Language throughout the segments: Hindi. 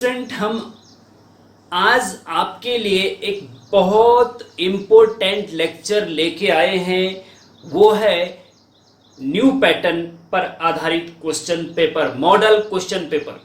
स्टूडेंट, हम आज आपके लिए एक बहुत इम्पोर्टेंट लेक्चर लेके आए हैं। वो है न्यू पैटर्न पर आधारित question paper, model question paper.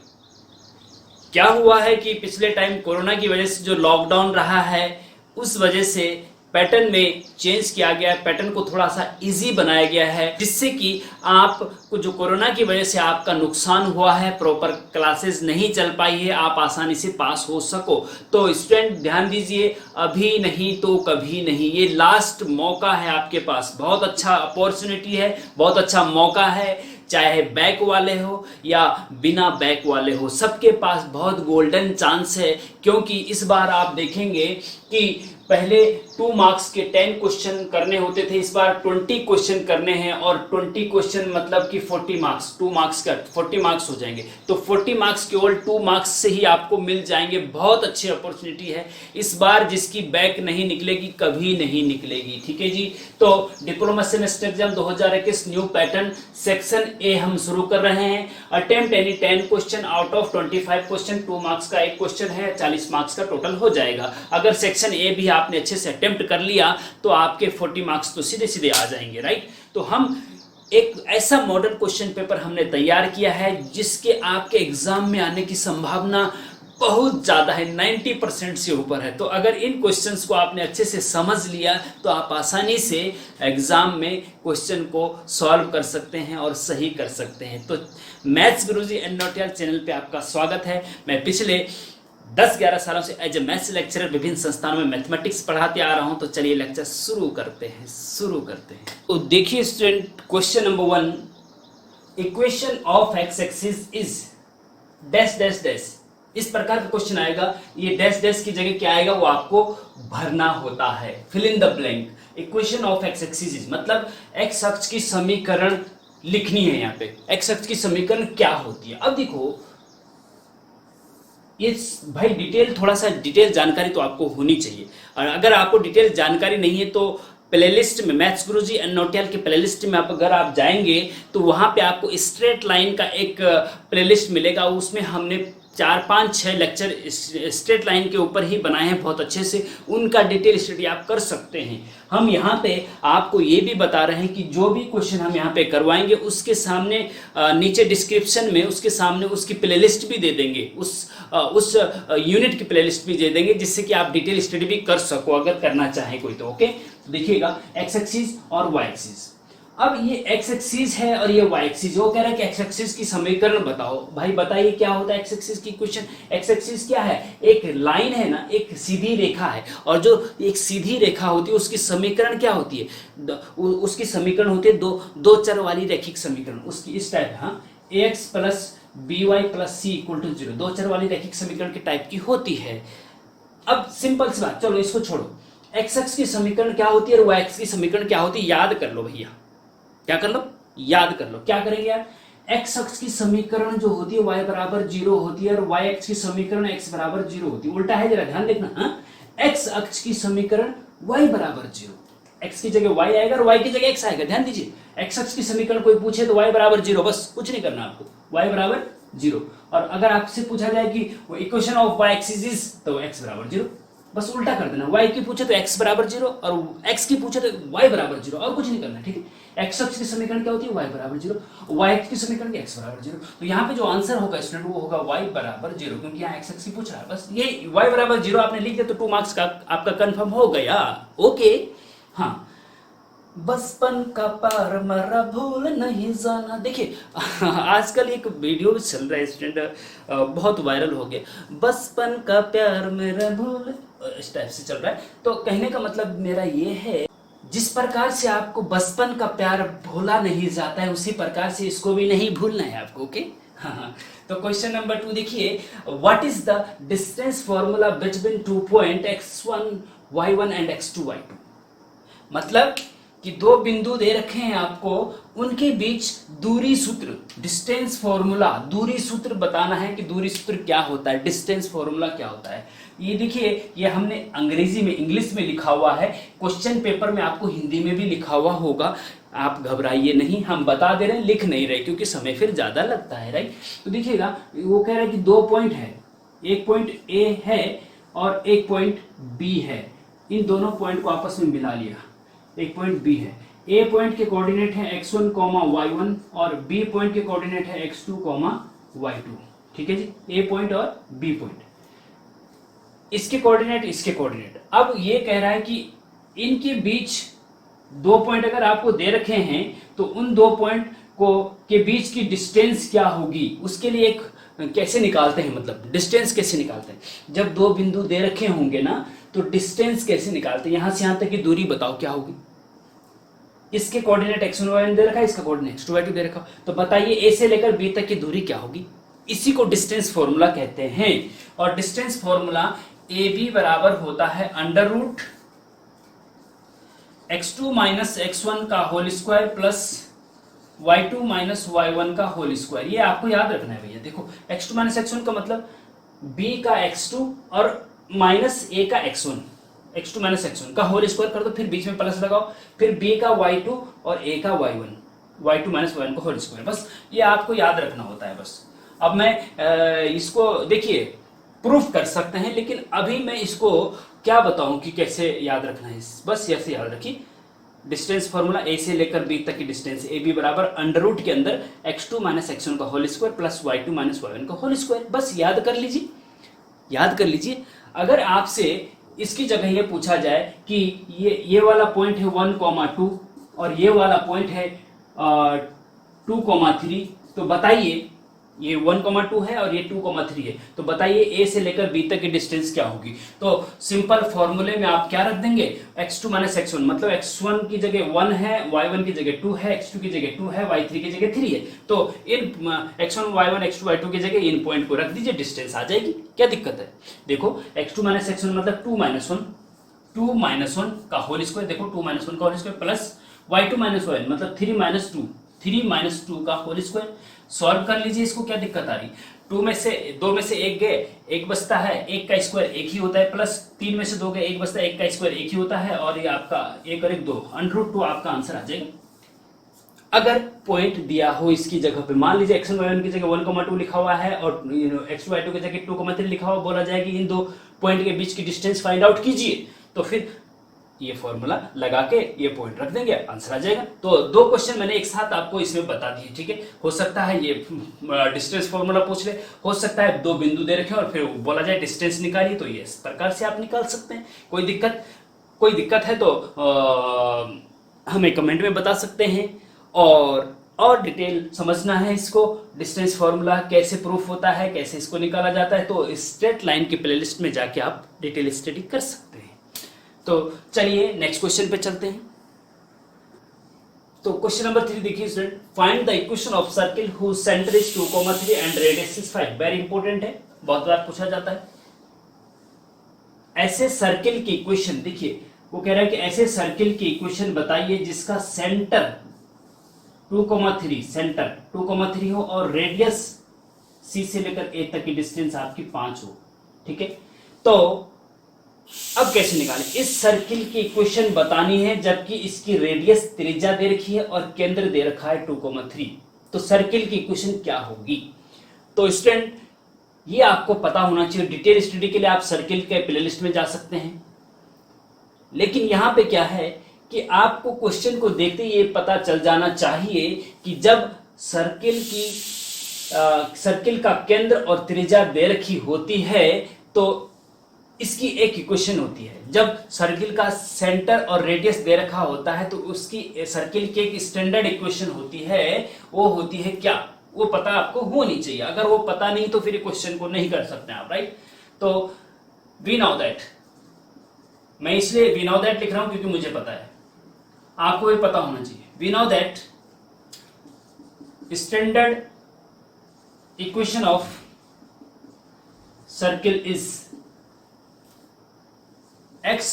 क्या हुआ है कि पिछले टाइम कोरोना की वजह से जो लॉकडाउन रहा है, उस वजह से पैटर्न में चेंज किया गया है, पैटर्न को थोड़ा सा इजी बनाया गया है, जिससे कि आपको जो कोरोना की वजह से आपका नुकसान हुआ है, प्रॉपर क्लासेस नहीं चल पाई है, आप आसानी से पास हो सको। तो स्टूडेंट ध्यान दीजिए, अभी नहीं तो कभी नहीं, ये लास्ट मौका है आपके पास। बहुत अच्छा अपॉर्चुनिटी है, बहुत अच्छा मौका है। चाहे बैक वाले हो या बिना बैक वाले हो, सबके पास बहुत गोल्डन चांस है। क्योंकि इस बार आप देखेंगे कि पहले 2 मार्क्स के 10 क्वेश्चन करने होते थे, इस बार 20 क्वेश्चन करने हैं। और 20 क्वेश्चन मतलब कि 40 मार्क्स, 2 मार्क्स का 40 मार्क्स हो जाएंगे। तो 40 मार्क्स केवल 2 मार्क्स से ही आपको मिल जाएंगे। बहुत अच्छी अपॉर्चुनिटी है इस बार, जिसकी बैक नहीं निकलेगी, कभी नहीं निकलेगी। ठीक है जी। तो diploma semester exam 2021 new pattern section A हम शुरू कर रहे हैं। Attempt any 10 question out of 25 question, 2 marks का एक क्वेश्चन है, 40 मार्क्स का टोटल हो जाएगा। अगर सेक्शन ए भी आपने अच्छे से अटेम्प्ट कर लिया तो आपके 40 मार्क्स तो सीधे सीधे आ जाएंगे, राइट। तो हम एक ऐसा मॉडल क्वेश्चन पेपर हमने तैयार किया है जिसके आपके एग्जाम में आने की संभावना बहुत ज़्यादा है, 90% से ऊपर है। तो अगर इन क्वेश्चंस को आपने अच्छे से समझ लिया तो आप आसानी से एग्जाम में क्वेश्चन को सॉल्व कर सकते हैं और सही कर सकते हैं। तो maths Guruji and Notiyal channel पे आपका स्वागत है। मैं पिछले 10-11 सालों से एज ए मैथ्स लेक्चरर विभिन्न संस्थानों में मैथमेटिक्स पढ़ाते आ रहा हूं। तो चलिए लेक्चर शुरू करते हैं। तो देखिए student, question number 1, equation of X axis is dash dash dash. इस प्रकार का क्वेश्चन आएगा। ये डैश डैश की जगह क्या आएगा वो आपको भरना होता है, fill in the blank. Equation of X axis is मतलब एक्स अक्ष की समीकरण लिखनी है। यहाँ पे एक्स अक्ष की समीकरण क्या होती है। अब देखो, ये भाई थोड़ा सा डिटेल जानकारी तो आपको होनी चाहिए। और अगर आपको डिटेल जानकारी नहीं है तो प्लेलिस्ट में, मैथ्स गुरुजी एंड नोटियाल के प्लेलिस्ट में अगर आप जाएंगे तो वहां पे आपको स्ट्रेट लाइन का एक प्लेलिस्ट मिलेगा। उसमें हमने 4-5-6 लेक्चर स्ट्रेट लाइन के ऊपर ही बनाए हैं बहुत अच्छे से। उनका डिटेल स्टडी आप कर सकते हैं। हम यहाँ पे आपको ये भी बता रहे हैं कि जो भी क्वेश्चन हम यहाँ पे करवाएंगे उसके सामने नीचे डिस्क्रिप्शन में उसके सामने उसकी प्लेलिस्ट भी दे देंगे, उस यूनिट की प्लेलिस्ट भी दे देंगे, जिससे कि आप डिटेल स्टडी भी कर सको अगर करना चाहे कोई तो। ओके, देखिएगा एक्स एक्सिस और वाई एक्सिस। अब ये एक्स एक्सिस है और ये वाई एक्सिस। वो कह रहा है कि एक्स एक्सिस की समीकरण बताओ। भाई बताइए क्या होता है एक्स एक्सिस की क्वेश्चन। एक्स एक्सिस क्या है? एक लाइन है ना, एक सीधी रेखा है। और जो एक सीधी रेखा होती है उसकी समीकरण क्या होती है? उसकी समीकरण होती है दो चर वाली रैखिक समीकरण। उसकी इस टाइप, हाँ, ax plus B Y plus C equal to 0, 2 चर वाली रैखिक समीकरण के टाइप की होती है। अब सिंपल सी बात, चलो इसको छोड़ो। एक्स एक्स की समीकरण क्या होती है और वाई एक्स की समीकरण क्या होती है, याद कर लो भैया। क्या कर लो? याद कर लो। क्या करेंगे यार? एक्स अक्ष की समीकरण जो होती है y बराबर 0 होती है और वाई अक्ष की समीकरण x बराबर 0 होती है। उल्टा है, जरा ध्यान देखना। हाँ, एक्स अक्ष की समीकरण y बराबर 0, x की जगह y आएगा और y की जगह x आएगा। ध्यान दीजिए, एक्स अक्ष की समीकरण कोई पूछे तो y बराबर 0, बस कुछ नहीं करना आपको, y बराबर 0। और अगर आपसे पूछा जाए कि वो equation of y axis is, तो x बराबर 0, बस उल्टा कर देना। y की पूछे तो x बराबर 0 और x की पूछे तो y बराबर 0, और कुछ नहीं करना। ठीक है, एक्स अक्ष की समीकरण क्या होती है? y बराबर 0, y अक्ष की समीकरण क्या? x बराबर 0। तो यहाँ पे जो आंसर होगा स्टूडेंट वो होगा y बराबर 0, क्योंकि यहाँ एक्स अक्ष की पूछ रहा है। बस ये y बराबर 0 आपने लिख दिया तो 2 मार्क्स का आपका कंफर्म हो गया। ओके, हाँ। बचपन का प्यार मेरा भूल नहीं जाना। देखिए आजकल एक वीडियो भी चल रहा है स्टूडेंट, बहुत वायरल हो गया। बचपन का प्यार मेरा भूल, इस टाइप से चल रहा है। तो कहने का मतलब मेरा ये है, जिस प्रकार से आपको बचपन का प्यार भूला नहीं जाता है, उसी प्रकार से इसको भी नहीं भूलना है आपको। ओके, हाँ। तो क्वेश्चन नंबर 2 देखिए, what is the distance formula between 2 point x1 y1 and x2 y2। मतलब कि 2 बिंदु दे रखे हैं आपको, उनके बीच दूरी सूत्र, डिस्टेंस फॉर्मूला, दूरी सूत्र बताना है कि दूरी सूत्र क्या होता है, डिस्टेंस फॉर्मूला क्या होता है। ये देखिए, ये हमने अंग्रेजी में, इंग्लिश में लिखा हुआ है। क्वेश्चन पेपर में आपको हिंदी में भी लिखा हुआ होगा, आप घबराइए नहीं, हम बता दे रहे हैं, लिख नहीं रहे क्योंकि समय फिर ज्यादा लगता है, राइट। तो देखिएगा, वो कह रहा है कि 2 पॉइंट है, एक पॉइंट ए है और एक पॉइंट बी है, इन दोनों पॉइंट को आपस में मिला लिया, एक पॉइंट बी है। ए पॉइंट के कोऑर्डिनेट है x1, y1 और बी पॉइंट के कोऑर्डिनेट है x2, y2। ठीक है जी, ए पॉइंट और बी पॉइंट, इसके कोऑर्डिनेट इसके कोऑर्डिनेट। अब ये कह रहा है कि इनके बीच दो पॉइंट अगर आपको दे रखे हैं तो उन दो पॉइंट को के बीच की डिस्टेंस क्या होगी, उसके लिए एक कैसे निकालते हैं, मतलब डिस्टेंस कैसे निकालते हैं। जब दो बिंदु दे रखे होंगे ना तो डिस्टेंस कैसे निकालते हैं, यहां से यहां तक की दूरी बताओ क्या होगी। इसके कोऑर्डिनेट x1 y1 दे रखा है, इसका कोऑर्डिनेट x2 y2 दे रखा, तो बताइए ए से लेकर बी तक की दूरी क्या होगी। इसी को डिस्टेंस फॉर्मूला कहते हैं। और डिस्टेंस फॉर्मूला ए बी बराबर होता है under root x2 minus x1 का whole square plus y2 minus y1 का होल स्क्वायर। ये आपको याद रखना है भैया। देखो x2 माइनस x1 का मतलब b का x2 और माइनस a का x1, x2 माइनस x1 का होल स्क्वायर कर दो, फिर बीच में प्लस लगाओ, फिर b का y2 और a का y1, y2 माइनस y1 का होल स्क्वायर। बस ये आपको याद रखना होता है बस। अब मैं इसको देखिए प्रूफ कर सकते हैं, लेकिन अभी मैं इसको क्या बताऊं कि कैसे याद रखना है, बस ऐसे याद रखिए। डिस्टेंस फॉर्मूला ए से लेकर बी तक की डिस्टेंस ए बी बराबर अंडर रूट के अंदर x2 माइनस x1 का whole square plus y2 minus y1 का होल स्क्वायर। बस याद कर लीजिए, याद कर लीजिए। अगर आपसे इसकी जगह ये पूछा जाए कि ये वाला पॉइंट है 1,2 और ये वाला पॉइंट है 2,3, तो बताइए ये 1,2 है और ये 2,3 है, तो बताइए ए से लेकर बी तक की डिस्टेंस क्या होगी। तो सिंपल फॉर्मूले में आप क्या रख देंगे, x2 माइनस x1, मतलब x1 की जगह 1 है, y1 की जगह 2 है, x2 की जगह 2 है, y3 की जगह 3 है। तो इन x1 y1 x2 y2 की जगह इन पॉइंट को रख दीजिए, डिस्टेंस आ जाएगी। क्या दिक्कत है। देखो x2 माइनस x1 मतलब 2 माइनस 1 का होल स्क्वायर, देखो 2 माइनस 1 का whole square plus y2 minus y1 मतलब 3 माइनस 2 का होल स्क्वायर। सॉल्व कर लीजिए इसको, क्या दिक्कत आ रही। 2 में से एक गए, एक बचता है, एक का स्क्वायर एक ही होता है, प्लस 3 में से 2 गए, एक बचता है, एक का स्क्वायर एक ही होता है, और ये आपका 1 और 1 2, √2 आपका आंसर आ जाएगा। अगर पॉइंट दिया हो इसकी जगह पे, मान लीजिए x1 y1 की जगह 1,2 लिखा हुआ है और x2 y2 की जगह 2,3 लिखा हुआ, बोला जाए कि इन दो पॉइंट के बीच की डिस्टेंस फाइंड आउट कीजिए, तो फिर ये फॉर्मूला लगा के ये पॉइंट रख देंगे, आंसर आ जाएगा। तो दो क्वेश्चन मैंने एक साथ आपको इसमें बता दिए। ठीक है, हो सकता है ये डिस्टेंस फॉर्मूला पूछ ले, हो सकता है दो बिंदु दे रखे और फिर बोला जाए डिस्टेंस निकालिए, तो ये इस प्रकार से आप निकाल सकते हैं। कोई दिक्कत है तो हमें कमेंट में बता सकते हैं। और डिटेल समझना है इसको, डिस्टेंस फॉर्मूला कैसे प्रूफ होता है, कैसे इसको निकाला जाता है, तो स्ट्रेट लाइन की प्लेलिस्ट में जाके आप डिटेल स्टडी कर सकते हैं। तो चलिए नेक्स्ट क्वेश्चन पे चलते हैं। तो क्वेश्चन नंबर 3 देखिए student, find the equation of circle whose centre is 2,3 and radius is 5। Very important है, बहुत बार पूछा जाता है। ऐसे सर्किल की इक्वेशन, देखिए वो कह रहा है कि ऐसे सर्किल की इक्वेशन बताइए जिसका सेंटर 2,3 हो और रेडियस सी से लेकर ए तक की डिस्टेंस आपकी 5 हो। ठीक है, तो अब कैसे निकालें। इस सर्किल की इक्वेशन बतानी है जबकि इसकी रेडियस त्रिज्या दे रखी है और केंद्र दे रखा है 2,3, तो सर्किल की इक्वेशन क्या होगी। तो स्टूडेंट ये आपको पता होना चाहिए। डिटेल स्टडी के लिए आप सर्किल के प्लेलिस्ट में जा सकते हैं, लेकिन यहां पे क्या है कि आपको क्वेश्चन को देखते ही ये पता चल जाना चाहिए कि जब सर्किल का केंद्र और त्रिज्या दे रखी होती है तो इसकी एक इक्वेशन होती है। जब सर्किल का सेंटर और रेडियस दे रखा होता है तो उसकी सर्किल की एक स्टैंडर्ड इक्वेशन होती है, वो होती है क्या, वो पता आपको होनी चाहिए। अगर वो पता नहीं तो फिर क्वेश्चन को नहीं कर सकते आप, राइट। तो वी नो दैट, मैं इसलिए वी नो दैट लिख रहा हूं क्योंकि मुझे पता है, आपको भी पता होना चाहिए। We know that standard equation of circle is x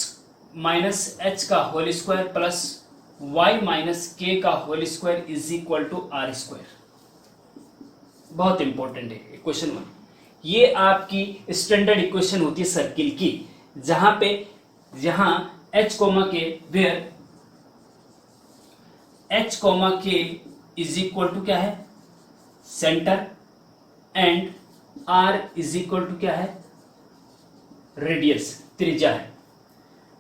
minus H का whole square plus y minus K का whole square is equal to R square. बहुत इंपॉर्टेंट है इक्वेशन 1। ये आपकी स्टैंडर्ड इक्वेशन होती है सर्किल की, जहां h के वेयर h के इज इक्वल टू क्या है, centre, and r is equal to क्या है, रेडियस त्रिज्या है।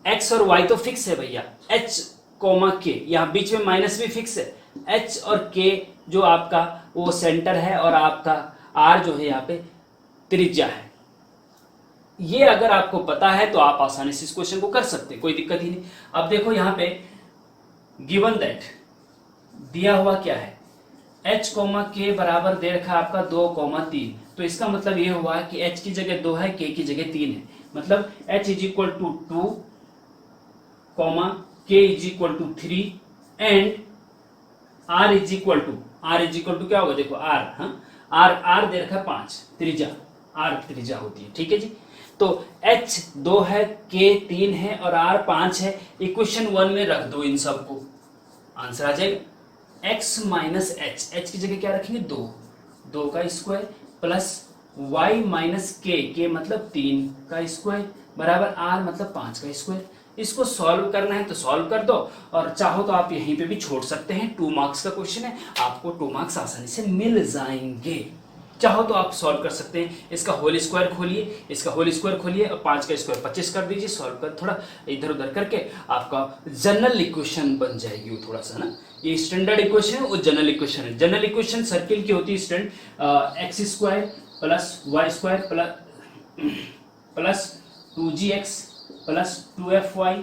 एक्स और वाई तो फिक्स है भैया, एच कोमा के, यहाँ बीच में माइनस भी फिक्स है। एच और के जो आपका वो सेंटर है और आपका आर जो है यहाँ पे त्रिज्या है। ये अगर आपको पता है तो आप आसानी से इस क्वेश्चन को कर सकते हैं, कोई दिक्कत ही नहीं। अब देखो यहाँ पे गिवन दैट दिया हुआ क्या है, एच कोमा के बराबर दे रखा है आपका 2,3, तो इसका मतलब ये हुआ कि एच की जगह 2 है, के की जगह 3 है, मतलब H is equal to 2, K is equal to 3 and R is equal to क्या होगा, देखो आर, हाँ आर दे रखा है 5, त्रिज्या, आर त्रिज्या होती है, ठीक है जी। तो H 2 है, K 3 है और R 5 है। इक्वेशन 1 में रख दो इन सबको, आंसर आ जाएगा x माइनस एच की जगह क्या रखेंगे 2 का स्क्वायर प्लस y माइनस के मतलब 3 का स्क्वायर बराबर R मतलब 5 का स्क्वायर। इसको सॉल्व करना है तो सॉल्व कर दो, और चाहो तो आप यहीं पे भी छोड़ सकते हैं। 2 मार्क्स का क्वेश्चन है, आपको 2 मार्क्स आसानी से मिल जाएंगे। चाहो तो आप सॉल्व कर सकते हैं, इसका होल स्क्वायर खोलिए, इसका होल स्क्वायर खोलिए और 5 का स्क्वायर 25 कर दीजिए। सॉल्व कर थोड़ा इधर उधर करके आपका जनरल इक्वेशन बन जाएगी वो थोड़ा सा ना। ये स्टैंडर्ड इक्वेशन है, वो जनरल इक्वेशन है। जनरल इक्वेशन सर्किल की होती है stand X square plus Y square plus 2gx plus 2fy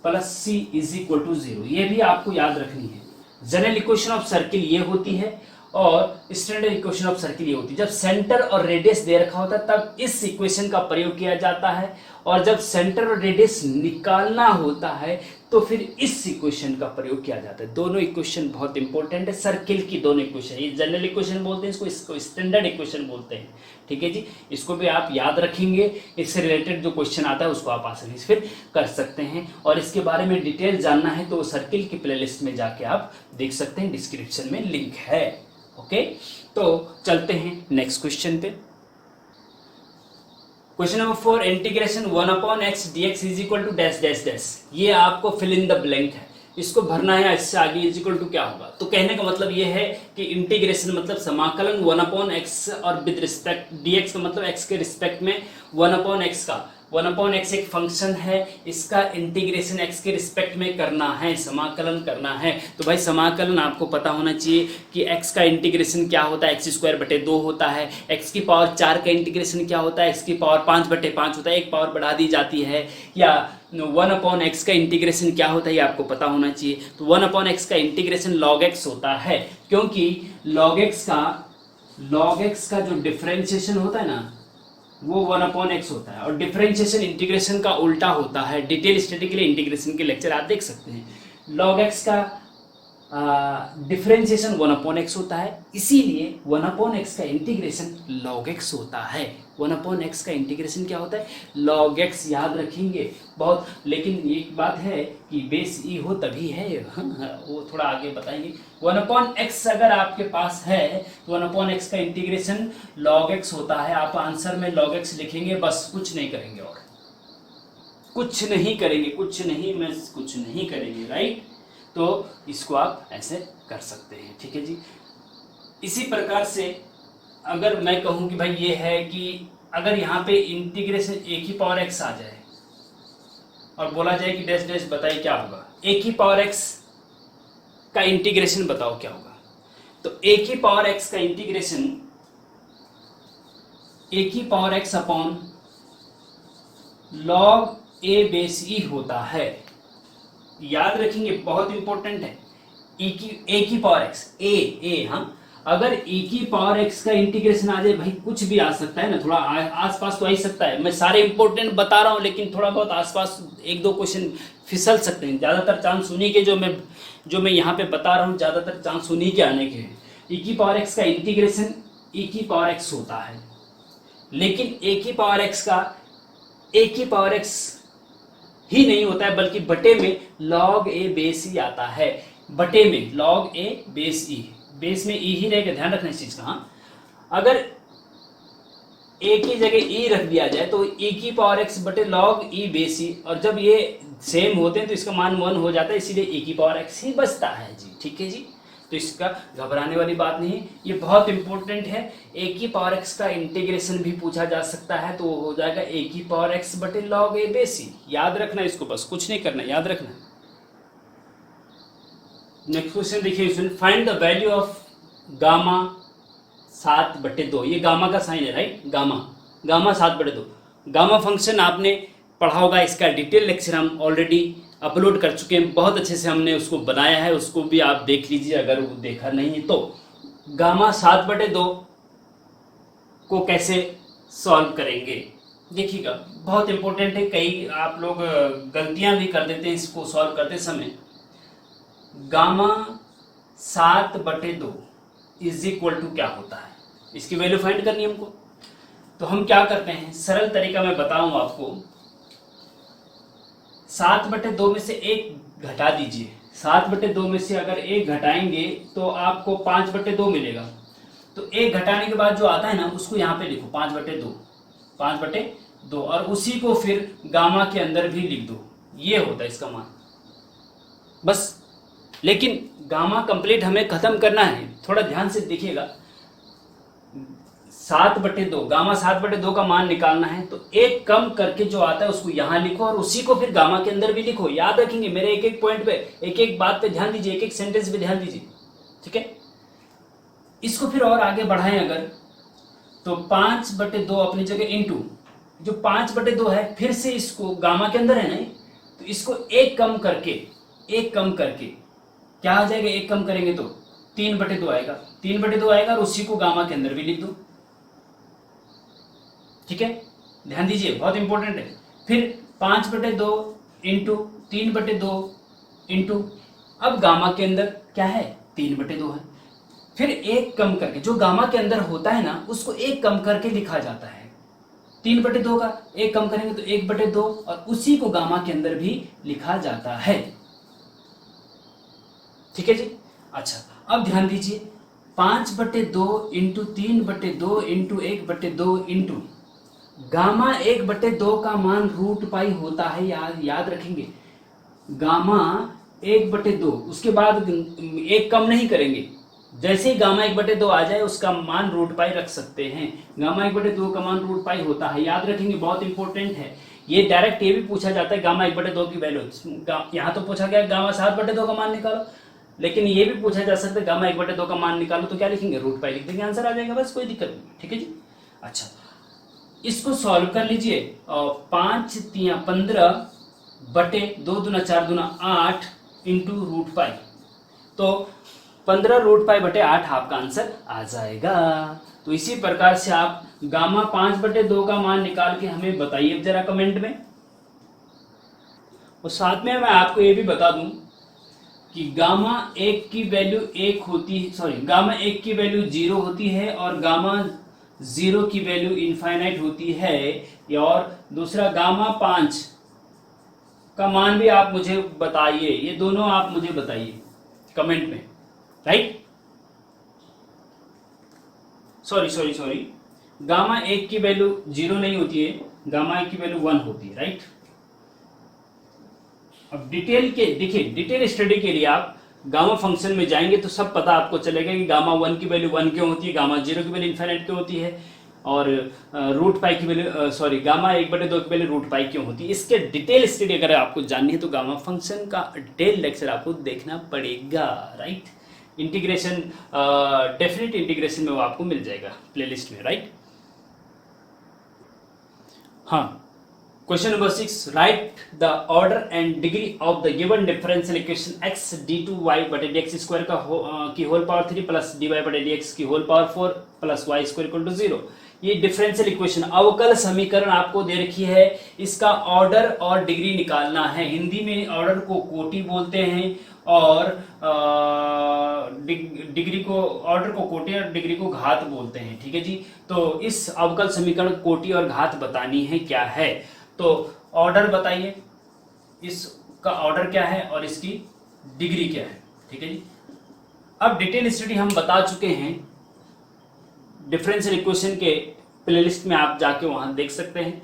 plus c is equal to 0। ये भी आपको याद रखनी है। जनरल इक्वेशन ऑफ सर्किल ये होती है और स्टैंडर्ड इक्वेशन ऑफ सर्किल ये होती है। जब सेंटर और रेडियस दे रखा होता है तब इस इक्वेशन का प्रयोग किया जाता है, और जब सेंटर और रेडियस निकालना होता है तो फिर इस इक्वेशन का प्रयोग किया जाता है। दोनों इक्वेशन बहुत इंपॉर्टेंट है, सर्किल की दोनों इक्वेशन। ये जनरल इक्वेशन बोलते हैं इसको स्टैंडर्ड इक्वेशन बोलते हैं, ठीक है जी। इसको भी आप याद रखेंगे, इससे रिलेटेड जो क्वेश्चन आता है उसको आप आसानी से फिर कर सकते हैं। और इसके बारे में डिटेल जानना है तो सर्किल की प्लेलिस्ट में जाके आप देख सकते हैं, डिस्क्रिप्शन में लिंक है। ओके, तो चलते हैं नेक्स्ट क्वेश्चन पे। Question number 4, integration 1/x dx is equal to dash dash dash. ये आपको फिल इन द ब्लैंक है, इसको भरना है। इससे आगे इज इक्वल टू क्या होगा, तो कहने का मतलब ये है कि इंटीग्रेशन मतलब समाकलन 1/x और विद रिस्पेक्ट dx का मतलब x के रिस्पेक्ट में 1/x का 1/x एक फंक्शन है, इसका इंटीग्रेशन x के रिस्पेक्ट में करना है, समाकलन करना है। तो भाई समाकलन आपको पता होना चाहिए कि x का इंटीग्रेशन क्या होता है, x²/2 होता है। x की पावर 4 का इंटीग्रेशन क्या होता है, x की पावर 5/5 होता है, एक पावर बढ़ा दी जाती है। या 1/x का इंटीग्रेशन क्या होता है ये आपको पता होना चाहिए। तो 1/x का इंटीग्रेशन log x होता है, क्योंकि log x का जो डिफरेंशिएशन होता है ना वो 1/x होता है, और डिफरेंशिएशन इंटीग्रेशन का उल्टा होता है। डिटेल स्टडी के लिए इंटीग्रेशन के लेक्चर आप देख सकते हैं। log x का डिफरेंशिएशन 1/x होता है, इसीलिए 1/x का इंटीग्रेशन log x होता है। 1/x का इंटीग्रेशन क्या होता है, log x। याद रखेंगे बहुत, लेकिन एक बात है कि बेस ई हो तभी है, वो थोड़ा आगे बताएंगे। 1/x अगर आपके पास है तो 1/x का इंटीग्रेशन log x होता है। आप आंसर में log x लिखेंगे, बस कुछ नहीं करेंगे, और कुछ नहीं करेंगे, राइट। तो इसको आप ऐसे कर सकते हैं, ठीक है जी। इसी प्रकार से अगर मैं कहूं कि भाई ये है कि अगर यहाँ पे इंटीग्रेशन a⁴x आ जाए और बोला जाए कि डैश डैश बताइए क्या होगा, a⁴x का इंटीग्रेशन बताओ क्या होगा। तो a⁴x का integration a⁴x upon log a base e होता है। याद रखेंगे, बहुत इंपॉर्टेंट है। a⁴x हाँ, अगर a⁴x का इंटीग्रेशन आ जाए, भाई कुछ भी आ सकता है ना, थोड़ा आसपास तो आ ही सकता है। मैं सारे इंपॉर्टेंट बता रहा हूं, लेकिन थोड़ा बहुत आसपास 1-2 क्वेश्चन फिसल सकते हैं। ज्यादातर चांस उन्हीं के जो मैं यहाँ पे बता रहा हूँ, ज्यादातर चांस उन्हीं के आने के हैं। a⁴x का इंटीग्रेशन a⁴x होता है, लेकिन a⁴x का a⁴x ही नहीं होता है, बल्कि बटे में log a बेस ई आता है। बटे में log a base E, base में ई ही रहेगा, ध्यान रखना इस चीज का। हाँ, अगर a की जगह e रख दिया जाए तो a⁴x बटे log e बेस ई, और जब ये सेम होते हैं तो इसका मान 1 हो जाता है, इसीलिए a⁴x ही बचता है जी, ठीक है जी। तो इसका घबराने वाली बात नहीं है, ये बहुत इंपॉर्टेंट है। ए की पावर एक्स का इंटीग्रेशन भी पूछा जा सकता है, तो वो हो जाएगा ए की पावर एक्स बटे लॉग ए बेस सी। याद रखना इसको, बस कुछ नहीं करना, याद रखना। नेक्स्ट क्वेश्चन देखिए, इसमें find the value of gamma 7/2। ये गामा का साइन है, राइट, गामा 7/2। गामा फंक्शन आपने पढ़ा होगा, इसका डिटेल लेक्चर हम ऑलरेडी अपलोड कर चुके हैं, बहुत अच्छे से हमने उसको बनाया है, उसको भी आप देख लीजिए अगर वो देखा नहीं है तो। गामा 7/2 को कैसे सॉल्व करेंगे देखिएगा, बहुत इंपॉर्टेंट है। कई आप लोग गलतियां भी कर देते हैं इसको सॉल्व करते समय। गामा 7/2 इज इक्वल टू क्या होता है, इसकी वैल्यू फाइंड करनी है हमको। तो हम क्या करते हैं, सरल तरीका मैं बताऊं आपको। 7/2 में से 1 घटा दीजिए। 7/2 में से अगर 1 घटाएंगे तो आपको 5/2 मिलेगा। तो 1 घटाने के बाद जो आता है ना, उसको यहाँ पे लिखो 5/2 और उसी को फिर गामा के अंदर भी लिख दो। ये होता है इसका मान, बस। लेकिन गामा कंप्लीट हमें खत्म करना है, थोड़ा ध्यान से देखिएगा। 7/2 गामा 7/2 का मान निकालना है, तो 1 कम करके जो आता है उसको यहां लिखो और उसी को फिर गामा के अंदर भी लिखो। याद रखेंगे मेरे एक एक पॉइंट पे, एक एक बात पे ध्यान दीजिए, एक एक सेंटेंस पे ध्यान दीजिए, ठीक है। इसको फिर और आगे बढ़ाएं अगर, तो 5/2 अपनी जगह इंटू जो 5/2 है, फिर से इसको गामा के अंदर है ना, तो इसको 1 कम करके क्या आ जाएगा, 1 कम करेंगे तो 3/2 आएगा। 3/2 आएगा और उसी को गामा के अंदर भी लिख दो, ठीक है। ध्यान दीजिए, बहुत इंपॉर्टेंट है। फिर 5/2 इंटू 3/2 इंटू, अब गामा के अंदर क्या है, 3/2 है। फिर 1 कम करके, जो गामा के अंदर होता है ना, उसको 1 कम करके लिखा जाता है। 3/2 का 1 कम करेंगे तो 1/2 और उसी को गामा के अंदर भी लिखा जाता है, ठीक है जी। अच्छा, अब ध्यान दीजिए, 5/2 इंटू 3/2 इंटू 1/2 इंटू गामा 1/2 का मान √π होता है। याद रखेंगे, गामा 1/2, उसके बाद 1 कम नहीं करेंगे। जैसे ही गामा 1/2 आ जाए उसका मान √π रख सकते हैं। गामा 1/2 का मान √π होता है, याद रखेंगे, बहुत इंपॉर्टेंट है ये। डायरेक्ट ये भी पूछा जाता है गामा 1/2 की वैल्यू, यहाँ तो पूछा गया गामा 7/2 का मान निकालो, लेकिन ये भी पूछा जा सकता है गामा 1/2 का मान निकालो, तो क्या लिखेंगे, √π लिख देंगे, आंसर आ जाएगा, बस कोई दिक्कत नहीं, ठीक है जी। अच्छा, इसको सॉल्व कर लीजिए। 5 3 15 बटे 2 दूना 4 दूना 8 इंटू √π, तो 15 √π बटे 8 आपका आंसर आ जाएगा। तो इसी प्रकार से आप गामा 5/2 का मान निकाल के हमें बताइए जरा कमेंट में। और साथ में मैं आपको ये भी बता दूं कि गामा 1 की वैल्यू 1 होती है, गामा 1 की वैल्यू 0 होती है और गामा 0 की वैल्यू इनफाइनाइट होती है। और दूसरा गामा 5 का मान भी आप मुझे बताइए, ये दोनों आप मुझे बताइए कमेंट में, राइट। सॉरी, गामा 1 की वैल्यू 0 नहीं होती है, गामा 1 की वैल्यू 1 होती है, राइट। अब डिटेल स्टडी के लिए आप गामा फंक्शन में जाएंगे तो सब पता आपको चलेगा कि गामा 1 की वैल्यू 1 क्यों होती है, गामा 0 की वैल्यू इनफाइनाइट क्यों होती है, और √π की वैल्यू गामा 1/2 की वैल्यू √π क्यों होती है। इसके डिटेल स्टडी अगर आपको जाननी है तो गामा फंक्शन का डिटेल लेक्चर आपको देखना पड़ेगा, राइट। इंटीग्रेशन, डेफिनेट इंटीग्रेशन में वो आपको मिल जाएगा प्लेलिस्ट में, राइट। हाँ, question number 6, right the order and degree of the given differential equation x d2y/dx² की होल पावर 3 प्लस dy/dx की होल पावर 4 प्लस y² 0। ये डिफरेंशियल इक्वेशन, अवकल समीकरण आपको दे रखी है, इसका ऑर्डर और डिग्री निकालना है। हिंदी में ऑर्डर को कोटि बोलते हैं और डिग्री को, ऑर्डर को कोटि और डिग्री को घात बोलते हैं, ठीक है जी। तो इस अवकल समीकरण कोटि और घात बतानी है क्या है, तो ऑर्डर बताइए, इसका ऑर्डर क्या है और इसकी डिग्री क्या है, ठीक है जी। अब डिटेल स्टडी हम बता चुके हैं, डिफरेंशियल इक्वेशन के प्लेलिस्ट में आप जाके वहां देख सकते हैं।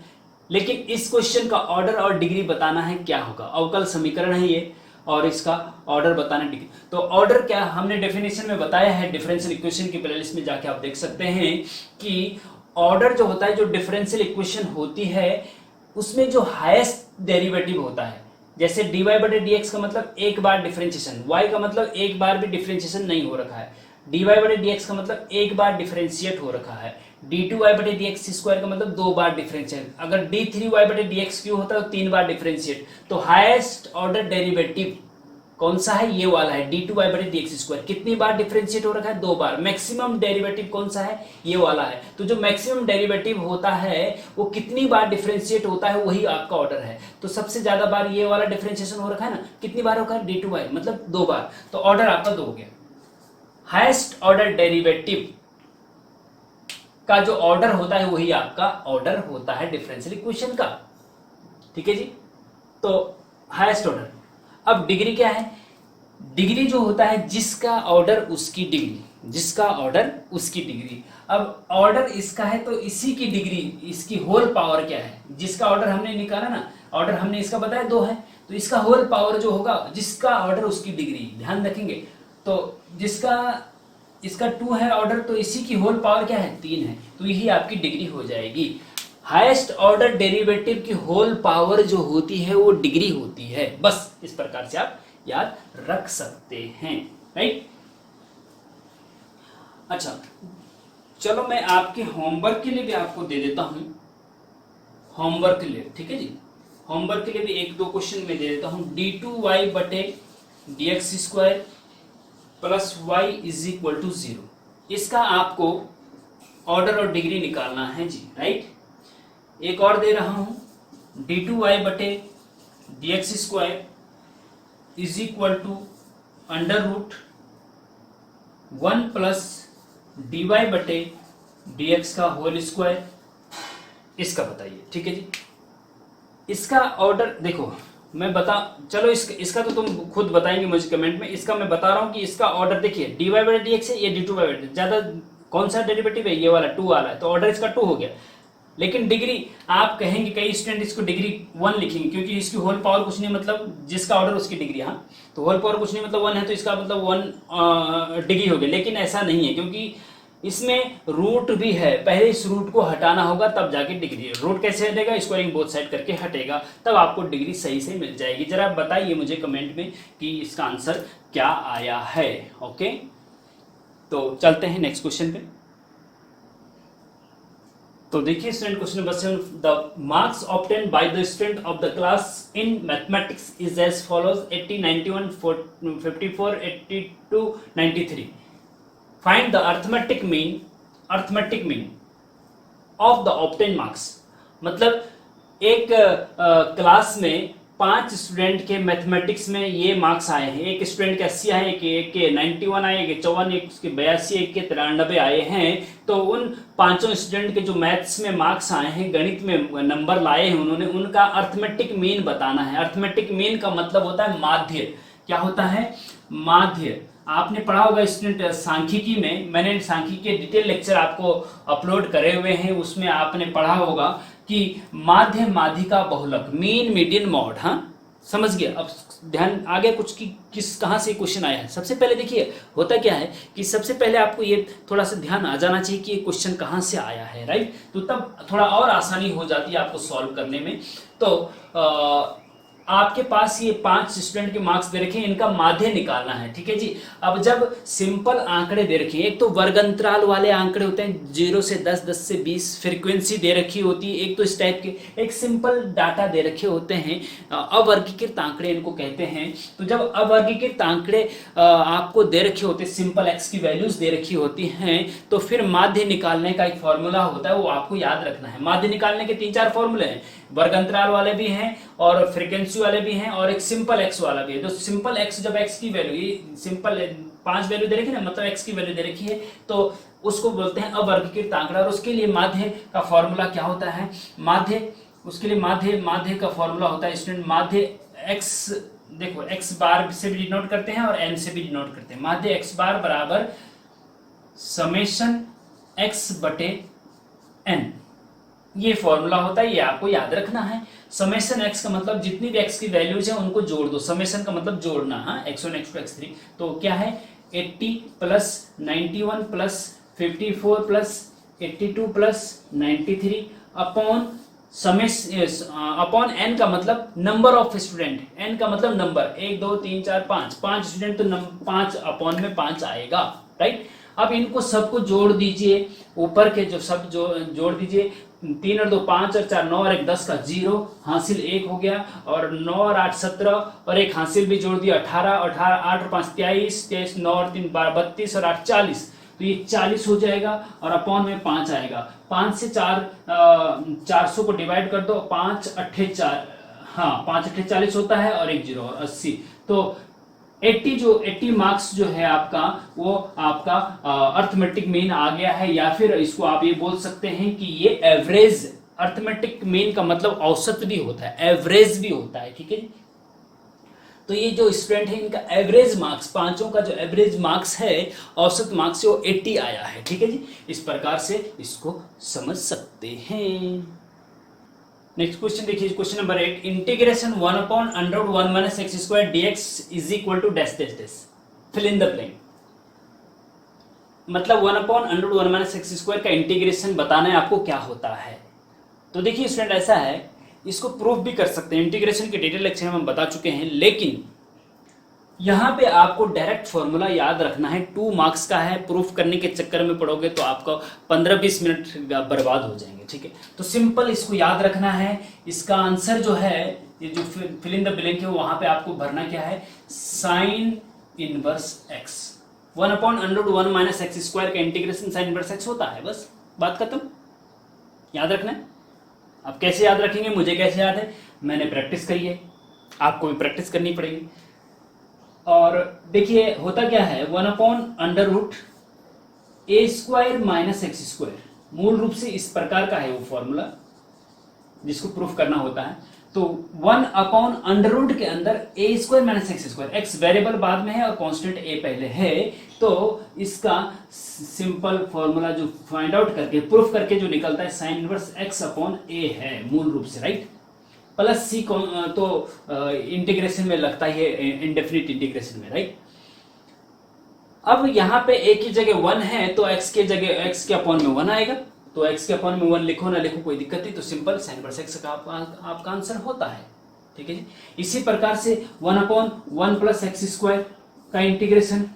लेकिन इस क्वेश्चन का ऑर्डर और डिग्री बताना है क्या होगा। अवकल समीकरण है ये, और इसका ऑर्डर बताना डिग्री। तो ऑर्डर क्या हमने डेफिनेशन में बताया है, डिफरेंशियल इक्वेशन की प्लेलिस्ट में जाके आप देख सकते हैं कि ऑर्डर जो होता है, जो डिफरेंशियल इक्वेशन होती है उसमें जो हाईएस्ट डेरिवेटिव होता है, जैसे dy बटे dx का मतलब एक बार डिफरेंशिएशन, y का मतलब एक बार भी डिफरेंशिएशन नहीं हो रखा है, dy बटे dx का मतलब एक बार डिफरेंशिएट हो रखा है, d2y बटे dx स्क्वायर का मतलब दो बार डिफरेंशिएट, अगर d3y बटे dx क्यों होता है तो तीन बार डिफरेंशिएट। तो हाईएस्ट ऑर्डर डेरिवेटिव कौन सा है, ये वाला है d2y बटे dx स्क्वायर। कितनी बार डिफरेंशिएट हो रखा है, दो बार। मैक्सिमम डेरिवेटिव कौन सा है, ये वाला है। तो जो मैक्सिमम डेरिवेटिव होता है वो कितनी बार डिफरेंशिएट होता है वही आपका ऑर्डर है। तो सबसे ज्यादा बार ये वाला डिफरेंशिएशन हो रखा है ना, कितनी बार होगा, d2y मतलब दो बार। तो ऑर्डर आपका दो हो गया। हाईएस्ट ऑर्डर डेरिवेटिव का जो ऑर्डर होता है वही आपका ऑर्डर होता है डिफरेंशियल इक्वेशन का। ठीक है जी। तो हाईएस्ट ऑर्डर। अब डिग्री क्या है, डिग्री जो होता है जिसका ऑर्डर उसकी डिग्री, जिसका ऑर्डर उसकी डिग्री। अब ऑर्डर इसका है तो इसी की डिग्री, इसकी होल पावर क्या है, जिसका ऑर्डर हमने निकाला ना, ऑर्डर हमने इसका बताया दो है, तो इसका होल पावर जो होगा, जिसका ऑर्डर उसकी डिग्री, ध्यान रखेंगे। तो जिसका इसका 2 है ऑर्डर, तो इसी की होल पावर क्या है, 3 है, तो यही आपकी डिग्री हो जाएगी। हाईएस्ट ऑर्डर डेरिवेटिव की होल पावर जो होती है वो डिग्री होती है। बस इस प्रकार से आप याद रख सकते हैं, राइट। अच्छा चलो मैं आपके होमवर्क के लिए भी आपको दे देता हूं, होमवर्क के लिए, ठीक है जी। होमवर्क के लिए भी एक दो क्वेश्चन में दे देता हूं। d2y बटे dx square plus y is equal to 0, इसका आपको ऑर्डर और डिग्री निकालना है जी, राइट। एक और दे रहा हूं d2y बटे dx square is equal to under root 1 plus dy बटे dx का होल स्क्वायर, इसका बताइए, ठीक है जी। इसका ऑर्डर देखो मैं बता, चलो इसका तो तुम खुद बताएंगे मुझे कमेंट में। इसका मैं बता रहा हूं कि इसका ऑर्डर देखिए dy बटे dx है, ये d2 बटे, ज्यादा कौन सा डेरिवेटिव है, ये वाला 2 वाला है, तो ऑर्डर इसका 2 हो गया। लेकिन डिग्री आप कहेंगे, कई स्टूडेंट इसको डिग्री 1 लिखेंगे क्योंकि इसकी होल पावर कुछ नहीं, मतलब जिसका ऑर्डर उसकी डिग्री, हाँ तो होल पावर कुछ नहीं मतलब 1 है, तो इसका मतलब 1 डिग्री हो गया। लेकिन ऐसा नहीं है क्योंकि इसमें रूट भी है, पहले इस रूट को हटाना होगा तब जाके डिग्री। रूट कैसे हटेगा, स्क्वायरिंग बोथ साइड करके हटेगा, तब आपको डिग्री सही से मिल जाएगी। जरा बताइए मुझे कमेंट में कि इसका आंसर क्या आया है। ओके तो चलते हैं नेक्स्ट क्वेश्चन पे। तो देखिए student, question number 7, the marks obtained by the student of the class in mathematics is as follows 80, 91, 54, 82, 93। Find the arithmetic mean of the obtain marks. मतलब एक क्लास में 5 स्टूडेंट के मैथमेटिक्स में ये मार्क्स आए हैं। एक स्टूडेंट के 80 आए, एक के 91 आए, एक के 54, एक के 82, एक के 93 आए हैं। तो उन पांचों स्टूडेंट के जो मैथ्स में मार्क्स आए हैं, गणित में नंबर लाए हैं उन्होंने, उनका अर्थमेटिक मीन बताना है। अर्थमेटिक मीन का मतलब होता है माध्य। क्या होता है, माध्य। आपने पढ़ा होगा स्टूडेंट सांख्यिकी में, मैंने सांख्यिकी के डिटेल लेक्चर आपको अपलोड करे हुए हैं, उसमें आपने पढ़ा होगा कि माध्य माध्यिका बहुलक, मीन मीडियन मॉड। हाँ समझ गया। अब ध्यान आगे कुछ की किस कहाँ से क्वेश्चन आया है। सबसे पहले देखिए होता क्या है कि सबसे पहले आपको ये थोड़ा सा ध्यान आ जाना चाहिए कि ये क्वेश्चन कहाँ से आया है, राइट। तो तब थोड़ा और आसानी हो जाती है आपको सॉल्व करने में। तो आपके पास ये 5 स्टूडेंट के मार्क्स दे रखे हैं, इनका माध्य निकालना है, ठीक है जी। अब जब सिंपल आंकड़े दे रखे हैं, एक तो वर्गंतराल वाले आंकड़े होते हैं 0 से 10, 10 से 20, फ्रीक्वेंसी दे रखी होती है, एक तो इस टाइप के, एक सिंपल डाटा दे रखे होते हैं, अवर्गीकृत आंकड़े इनको कहते हैं। तो जब अवर्गीकृत आंकड़े आपको दे रखे होते हैं, सिंपल एक्स की वैल्यूज दे रखी होती हैं, तो फिर माध्य निकालने का एक फॉर्मूला होता है, वो आपको याद रखना है। माध्य निकालने के 3-4 फॉर्मूले हैं, वर्गंतराल वाले भी हैं और फ्रीक्वेंसी वाले भी हैं और एक सिंपल एक्स वाला भी है। तो सिंपल एक्स, जब एक्स की वैल्यू, ये सिंपल 5 वैल्यू दे रखी है ना, मतलब एक्स की वैल्यू दे रखी है, तो उसको बोलते हैं अवर्गीकृत आंकड़ा। और उसके लिए माध्य का फॉर्मूला क्या होता है, माध्य, उसके लिए माध्य का फॉर्मूला होता है स्टूडेंट, माध्य एक्स, देखो एक्स बार से भी डिनोट करते हैं और एन से भी डिनोट करते हैं। माध्य एक्स बार बराबर समेशन एक्स बटे एन, ये फॉर्मूला होता है, ये आपको याद रखना है। समेशन एक्स का मतलब जितनी भी एक्स की वैल्यूज है उनको जोड़ दो, समेशन का मतलब जोड़ना, हाँ, x1 x2 x3। तो क्या है 80 plus 91 plus 54 plus 82 plus 93 upon upon n का मतलब नंबर ऑफ स्टूडेंट, n का मतलब नंबर, 1 2 3 4 5 स्टूडेंट, तो 5 अपॉन में 5 आएगा, राइट। अब इनको सबको जोड़ दीजिए, ऊपर के जो सब जोड़ दीजिए, 3 और 2 5 और 4 9 और 1 10 का 0, हासिल 1 हो गया, और 9 और 8 17 और एक हासिल भी जोड़ दिया 18, 8 और 5 23, 9 और 3 12 32 और 8 40, तो ये 40 हो जाएगा और अपॉन में 5 आएगा। 5 से 400 को डिवाइड कर दो, 5 अट्ठे 4, हाँ 5 अट्ठे 40 होता है और एक 0 और 80। तो 80 मार्क्स जो है आपका, वो आपका अर्थमेटिक मीन आ गया है, या फिर इसको आप ये बोल सकते हैं कि ये एवरेज, अर्थमेटिक मीन का मतलब औसत भी होता है, एवरेज भी होता है, ठीक है जी। तो ये जो स्टूडेंट है इनका एवरेज मार्क्स, पांचों का जो एवरेज मार्क्स है, औसत मार्क्स से वो 80 आया है, ठीक है जी। इस प्रकार से इसको समझ सकते हैं। नेक्स्ट क्वेश्चन देखिए, question number 8, integration 1/√1 - x² dx is equal to dash dash dash, fill in the blank. मतलब 1/√1 - x² का इंटीग्रेशन बताना है आपको क्या होता है। तो देखिए स्टूडेंट, ऐसा है, इसको प्रूफ भी कर सकते हैं, इंटीग्रेशन के डिटेल लेक्चर में हम बता चुके हैं, लेकिन यहाँ पे आपको डायरेक्ट फॉर्मूला याद रखना है। 2 मार्क्स का है, प्रूफ करने के चक्कर में पड़ोगे तो आपको 15-20 मिनट बर्बाद हो जाएंगे, ठीक है। तो सिंपल इसको याद रखना है। इसका आंसर जो है, ये जो फिल इन द ब्लैंक है, वहां पे आपको भरना क्या है, साइन इनवर्स एक्स। 1/√1 - x² का इंटीग्रेशन साइन इनवर्स एक्स होता है, बस बात खत्म। याद रखना है। अब कैसे याद रखेंगे, मुझे कैसे याद है, मैंने प्रैक्टिस करी है, आपको भी प्रैक्टिस करनी पड़ेगी। और देखिए होता क्या है, 1/√a² - x², मूल रूप से इस प्रकार का है वो फॉर्मूला जिसको प्रूफ करना होता है। तो 1/√, के अंदर a² - x², x वेरिएबल बाद में है और कांस्टेंट a पहले है, तो इसका सिंपल फॉर्मूला जो फाइंड आउट करके प्रूफ करके जो निकलता है, sine inverse x upon a है मूल रूप से, राइट। प्लस सी तो इंटीग्रेशन में लगता है, इंडेफिनिट इंटीग्रेशन में, राइट। अब यहाँ पे a की जगह 1 है, तो x के जगह x के अपॉन में 1 आएगा, तो x के अपॉन में 1 लिखो ना लिखो कोई दिक्कत नहीं, तो सिंपल साइन इनवर्स x का आपका आंसर होता है, ठीक है जी। इसी प्रकार से 1/1 + x² का इंटीग्रेशन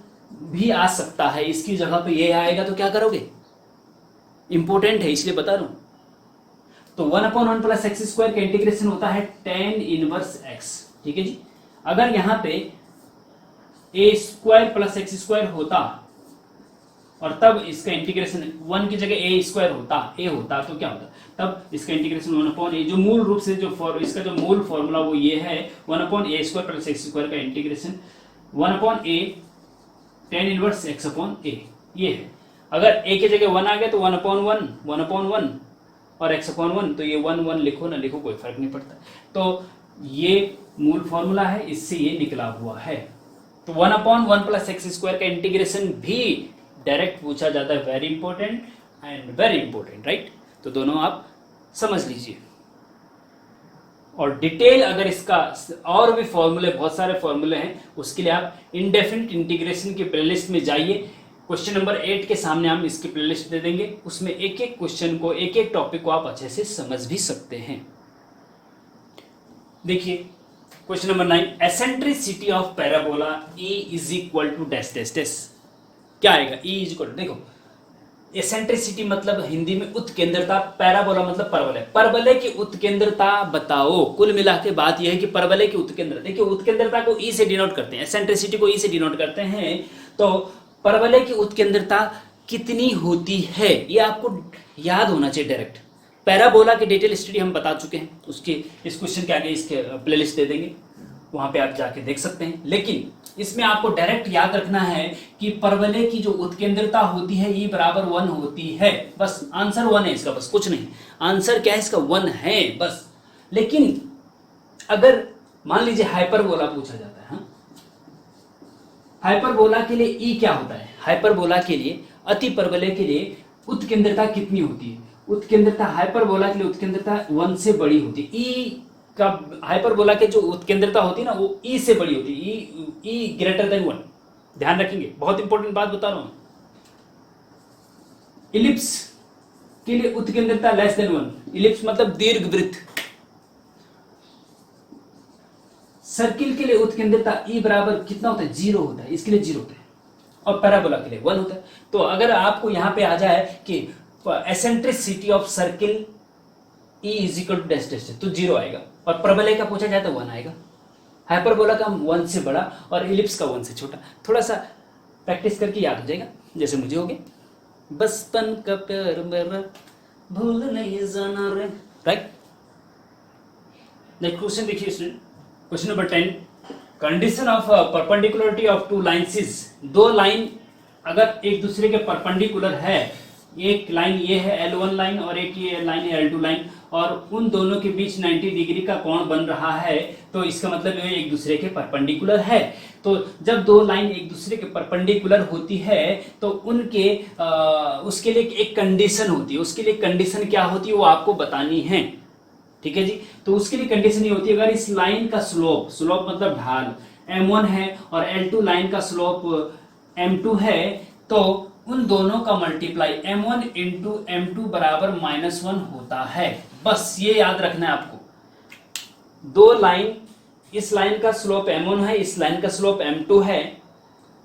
भी आ सकता है, इसकी जगह पे ये आएगा तो क्या करोगे, इंपॉर्टेंट है इसलिए बता रहा हूं। तो 1/1 + x² का इंटीग्रेशन होता है tan इनवर्स x, ठीक है जी। अगर यहां पे a² + x² होता और तब इसका इंटीग्रेशन 1 की जगह a² होता, a होता, तो क्या होता, तब इसका इंटीग्रेशन 1/a, जो मूल रूप से जो इसका जो मूल फॉर्मूला वो ये है, 1/a² + x² का integration 1/a tan inverse x/a, ये है। अगर a की जगह 1 आ गया तो 1/1 और x/1, तो ये 1 लिखो ना लिखो कोई फर्क नहीं पड़ता। तो ये मूल फॉर्मूला है, इससे ये निकला हुआ है। तो 1/1 + x² का इंटीग्रेशन भी डायरेक्ट पूछा जाता है, very important and very important, right. तो दोनों आप समझ लीजिए। और डिटेल अगर इसका और भी फॉर्मूले, बहुत सारे फॉर्मूले हैं, उसके लिए आप इंडेफिनिट इंटीग्रेशन की प्लेलिस्ट में जाइए। क्वेश्चन नंबर 8 के सामने हम इसकी प्लेलिस्ट दे देंगे, उसमें एक एक क्वेश्चन को, एक एक टॉपिक को आप अच्छे से समझ भी सकते हैं। देखिए question number 9, eccentricity of parabola E is equal to dash dash dash, क्या आएगा, E इज इक्वल टू, देखो एसेंट्रिसिटी मतलब हिंदी में उत्केंद्रता, पैराबोला मतलब परवलय, परवलय की उत्केंद्रता बताओ। कुल मिला के बात यह है कि परवलय की उत्केंद्रता, देखिए उत्केंद्रता को E से डिनोट करते हैं, एसेंट्रिसिटी को E से डिनोट करते हैं, तो परवलय की उत्केंद्रता कितनी होती है ये आपको याद होना चाहिए डायरेक्ट। पैराबोला की डिटेल स्टडी हम बता चुके हैं, उसके इस क्वेश्चन के आगे इसके प्लेलिस्ट दे देंगे, वहां पे आप जाके देख सकते हैं। लेकिन इसमें आपको डायरेक्ट याद रखना है कि परवलय की जो उत्केंद्रता होती है E = 1 होती है, बस आंसर 1 है इसका, बस कुछ नहीं, आंसर क्या है इसका 1 है बस। लेकिन अगर मान लीजिए हाइपरबोला पूछा जाता है, हाँ? हाइपरबोला के लिए E क्या होता है, हाइपरबोला के लिए, अति परवलय के लिए उत्केंद्रता कितनी होती है, उत्केंद्रता हाइपरबोला के लिए उत्केंद्रता 1 से बड़ी होती है। ई का हाइपरबोला के जो उत्केंद्रता होती है ना वो ई से बड़ी होती है, ई ग्रेटर देन 1। ध्यान रखेंगे, बहुत इंपॉर्टेंट बात बता रहा हूं। इलिप्स के लिए उत्केंद्रता लेस देन 1, इलिप्स मतलब दीर्घवृत्त। सर्किल के लिए उत्केंद्रता ई बराबर कितना होता है, 0 होता है, इसके लिए 0 होता है, और पैराबोला के लिए 1 होता है। तो अगर आपको यहां पे आ जाए कि eccentricity of circle E is equal to dash dash तो 0 आएगा, और परबोला का पूछा जाए तो 1 आएगा। हाइपरबोला का 1 से बड़ा और इलिप्स का 1 से छोटा। थोड़ा सा प्रैक्टिस करके याद हो जाएगा, जैसे मुझे हो गया। बचपन का प्यार मेरा भूल नहीं जाना रे, राइट। नेक्स्ट क्वेश्चन देखिए student, question number 10, condition of perpendicularity of two lines is, दो लाइन अगर एक दूसरे के परपेंडिकुलर है, एक लाइन ये है L1 लाइन और एक ये लाइन है L2 लाइन, और उन दोनों के बीच 90 डिग्री का कोण बन रहा है, तो इसका मतलब ये एक दूसरे के परपेंडिकुलर है। तो जब दो लाइन एक दूसरे के परपेंडिकुलर होती है तो उनके उसके लिए एक कंडीशन होती है, उसके लिए कंडीशन क्या होती है वो आपको बतानी है, ठीक है जी। तो उसके लिए कंडीशन ये होती है, अगर इस लाइन का स्लोप, स्लोप मतलब ढाल M1 है और L2 लाइन का स्लोप M2 है, तो उन दोनों का मल्टीप्लाई M1 इंटू M2 बराबर -1 होता है। बस ये याद रखना है आपको। दो लाइन, इस लाइन का स्लोप M1 है, इस लाइन का स्लोप M2 है,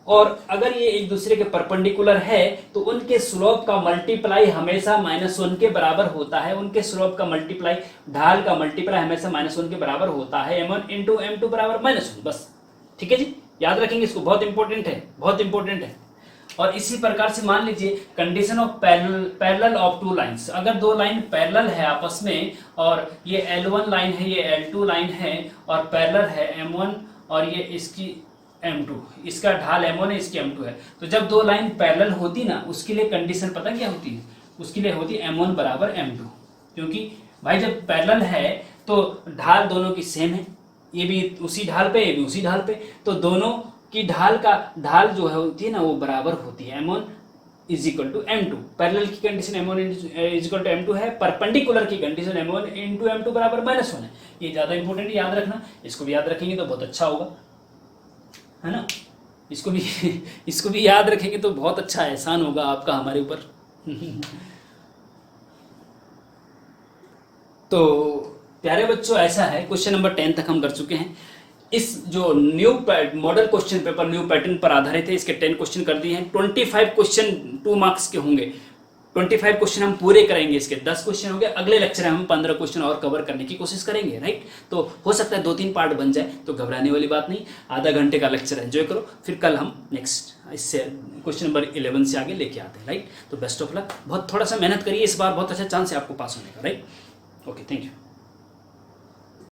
और अगर ये एक दूसरे के परपेंडिकुलर है तो उनके स्लोप का मल्टीप्लाई हमेशा -1 के बराबर होता है। उनके स्लोप का मल्टीप्लाई, ढाल का मल्टीप्लाई हमेशा -1 के बराबर होता है। M1 इंटू M2 बराबर -1, बस, ठीक है जी। याद रखेंगे इसको, बहुत इंपॉर्टेंट है, बहुत इंपॉर्टेंट है। और इसी प्रकार से मान लीजिए condition of parallel of two lines, अगर दो लाइन पैरेलल है आपस में, और ये L1 लाइन है, ये L2 लाइन है, और पैरेलल है M1 और ये इसकी M2, इसका ढाल M1 है, इसकी M2 है, तो जब दो लाइन पैरेलल होती ना, उसके लिए कंडीशन पता क्या होती है, उसके लिए होती है M1 बराबर M2, क्योंकि भाई जब पैरेलल है तो ढाल दोनों की सेम है, ये भी उसी ढाल पे, ये भी उसी ढाल पे, तो दोनों की ढाल जो है होती है ना वो बराबर होती है। M1 is equal to M2, parallel की condition M1 is equal to M2 है, परपेंडिकुलर की कंडीशन M1 इंटू M2 बराबर -1 है। ये ज्यादा इंपॉर्टेंट है, याद रखना। इसको भी याद रखेंगे तो बहुत अच्छा होगा, है ना। इसको भी याद रखेंगे तो बहुत अच्छा एहसान होगा आपका हमारे ऊपर। तो प्यारे बच्चों, ऐसा है, क्वेश्चन नंबर 10 तक हम कर चुके हैं। इस जो new model question paper new pattern पर आधारित है, इसके 10 क्वेश्चन कर दिए हैं। 25 क्वेश्चन 2 मार्क्स के होंगे, 25 क्वेश्चन हम पूरे करेंगे। इसके 10 क्वेश्चन हो गए, अगले लेक्चर में हम 15 क्वेश्चन और कवर करने की कोशिश करेंगे, राइट। तो हो सकता है 2-3 पार्ट बन जाए, तो घबराने वाली बात नहीं। आधा घंटे का लेक्चर एंजॉय करो, फिर कल हम नेक्स्ट इससे क्वेश्चन नंबर 11 से आगे लेके आते हैं, राइट। तो बेस्ट ऑफ लक, बहुत थोड़ा सा मेहनत करिए इस बार, बहुत अच्छा चांस है आपको पास होने का, राइट। Okay, thank you.